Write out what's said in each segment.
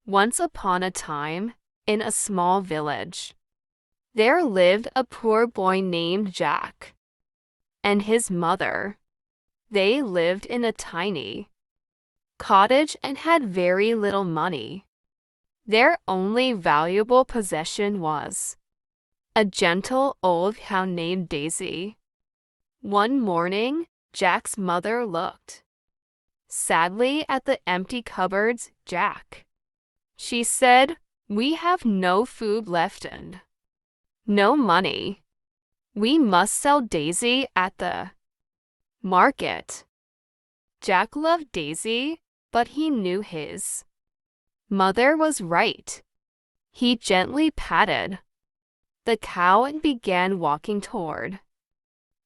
Once upon a time, in a small village, there lived a poor boy named Jack and his mother. They lived in a tiny cottage and had very little money. Their only valuable possession was a gentle old cow named Daisy. One morning, Jack's mother looked sadly at the empty cupboards. Jack, she said, we have no food left and no money. We must sell Daisy at the market. Jack loved Daisy, but he knew his mother was right. He gently patted the cow and began walking toward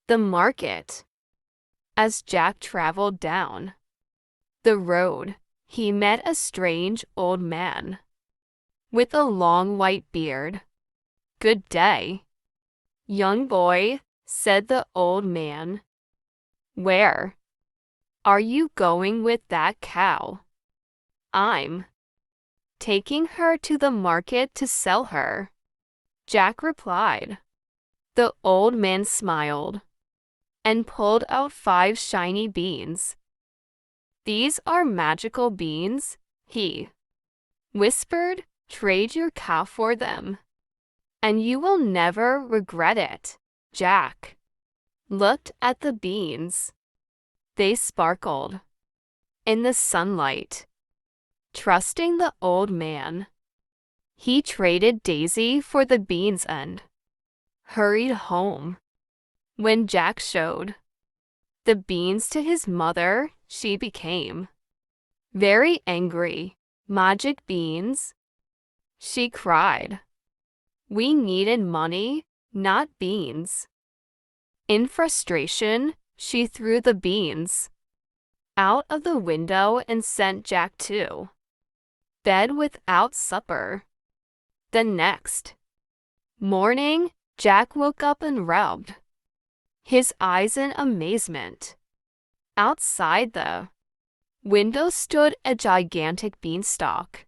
the market. As Jack traveled down the road, he met a strange old man with a long white beard. Good day, young boy, said the old man. Where are you going with that cow? I'm taking her to the market to sell her, Jack replied. The old man smiled and pulled out 5 shiny beans. These are magical beans, he whispered. Trade your cow for them, and you will never regret it. Jack looked at the beans. They sparkled in the sunlight. Trusting the old man, he traded Daisy for the beans and hurried home. When Jack showed the beans to his mother, she became very angry. Magic beans, she cried. We needed money, not beans. In frustration, she threw the beans out of the window and sent Jack to bed without supper. The next morning, Jack woke up and rubbed his eyes in amazement. Outside the window stood a gigantic beanstalk.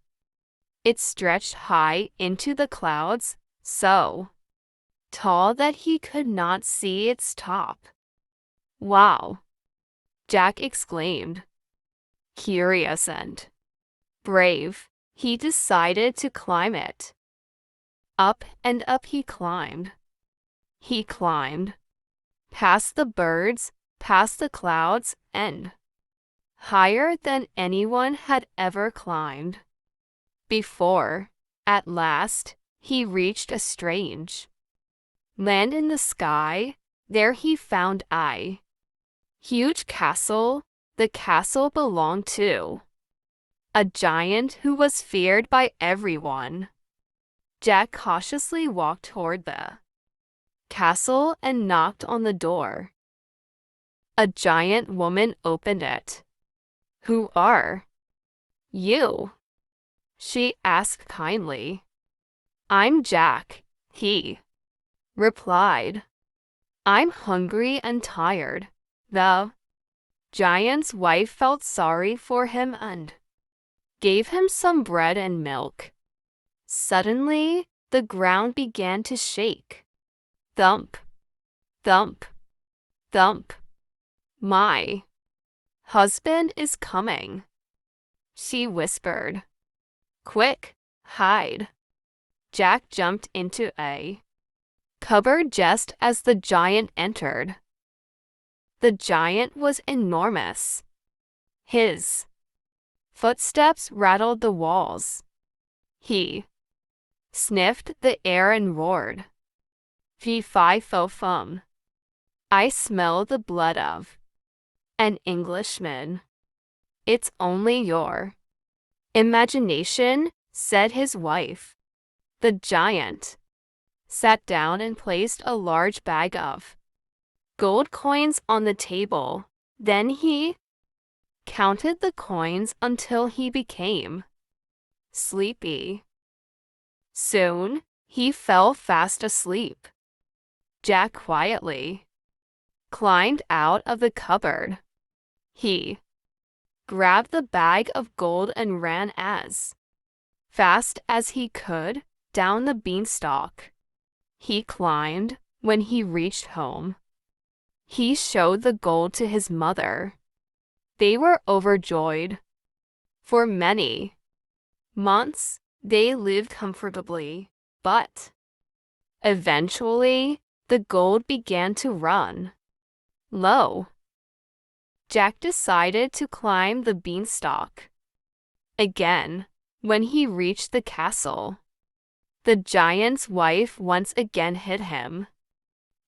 It stretched high into the clouds, so tall that he could not see its top. Wow! Jack exclaimed. Curious and brave, he decided to climb it. Up and up he climbed. He climbed past the birds, past the clouds, and higher than anyone had ever climbed before. At last, he reached a strange land in the sky. There he found a huge castle. The castle belonged to a giant who was feared by everyone. Jack cautiously walked toward the castle and knocked on the door. A giant woman opened it. Who are you? She asked kindly. I'm Jack, he replied. I'm hungry and tired. The giant's wife felt sorry for him and gave him some bread and milk. Suddenly, the ground began to shake. Thump, thump, thump. My husband is coming, she whispered. Quick, hide. Jack jumped into a cupboard just as the giant entered. The giant was enormous. His footsteps rattled the walls. He sniffed the air and roared. Fee fi fo fum. I smell the blood of an Englishman. It's only your imagination, said his wife. The giant sat down and placed a large bag of gold coins on the table. Then he counted the coins until he became sleepy. Soon, he fell fast asleep. Jack quietly climbed out of the cupboard. He grabbed the bag of gold and ran as fast as he could, down the beanstalk. He climbed. When he reached home, he showed the gold to his mother. They were overjoyed. For many months, they lived comfortably, but eventually, the gold began to run low. Jack decided to climb the beanstalk again. When he reached the castle, the giant's wife once again hid him.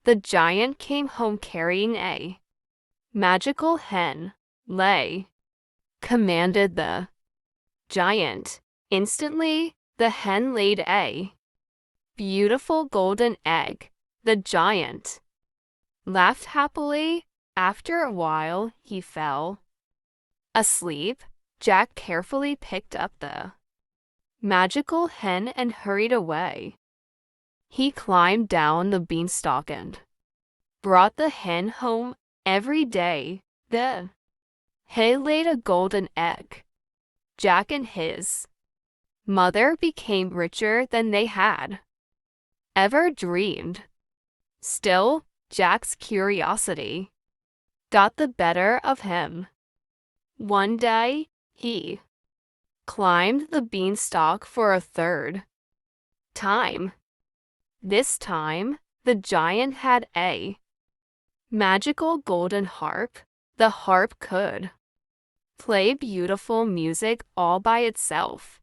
The giant came home carrying a magical hen. Lay commanded the giant. Instantly, the hen laid a beautiful golden egg. The giant laughed happily. After a while, he fell asleep. Jack carefully picked up the magical hen and hurried away. He climbed down the beanstalk and brought the hen home every day. The hen laid a golden egg. Jack and his mother became richer than they had ever dreamed. Still, Jack's curiosity got the better of him. One day, he climbed the beanstalk for a third time. This time, the giant had a magical golden harp. The harp could play beautiful music all by itself.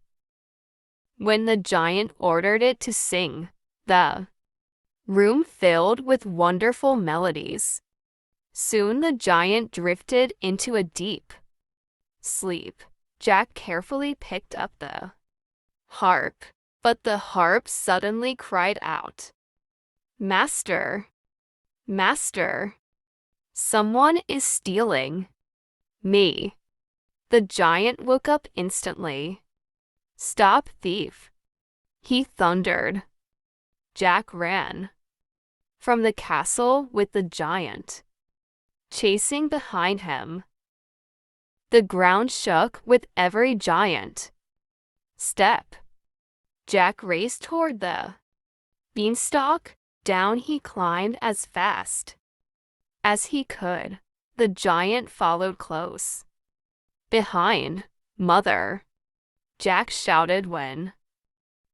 When the giant ordered it to sing, the room filled with wonderful melodies. Soon the giant drifted into a deep sleep. Jack carefully picked up the harp, but the harp suddenly cried out, "Master! Master! Someone is stealing me." The giant woke up instantly. "Stop, thief!" he thundered. Jack ran from the castle with the giant chasing behind him. The ground shook with every giant step. Jack raced toward the beanstalk. Down he climbed as fast as he could. The giant followed close behind. "Mother!" Jack shouted when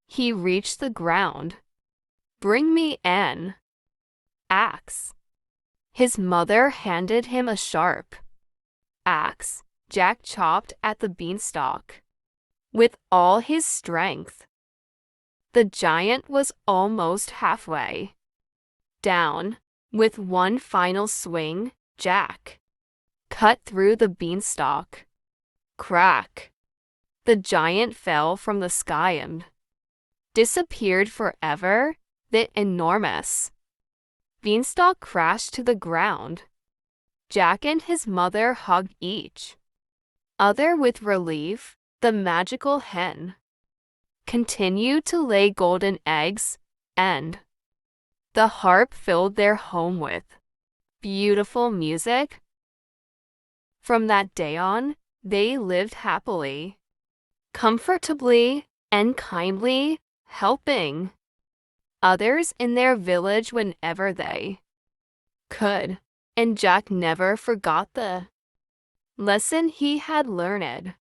he reached the ground. "Bring me an axe." His mother handed him a sharp axe. Jack chopped at the beanstalk with all his strength. The giant was almost halfway down. With one final swing, Jack cut through the beanstalk. Crack! The giant fell from the sky and disappeared forever. The enormous beanstalk crashed to the ground. Jack and his mother hugged each other with relief. The magical hen continued to lay golden eggs, and the harp filled their home with beautiful music. From that day on, they lived happily, comfortably, and kindly, helping others in their village whenever they could. And Jack never forgot the lesson he had learned.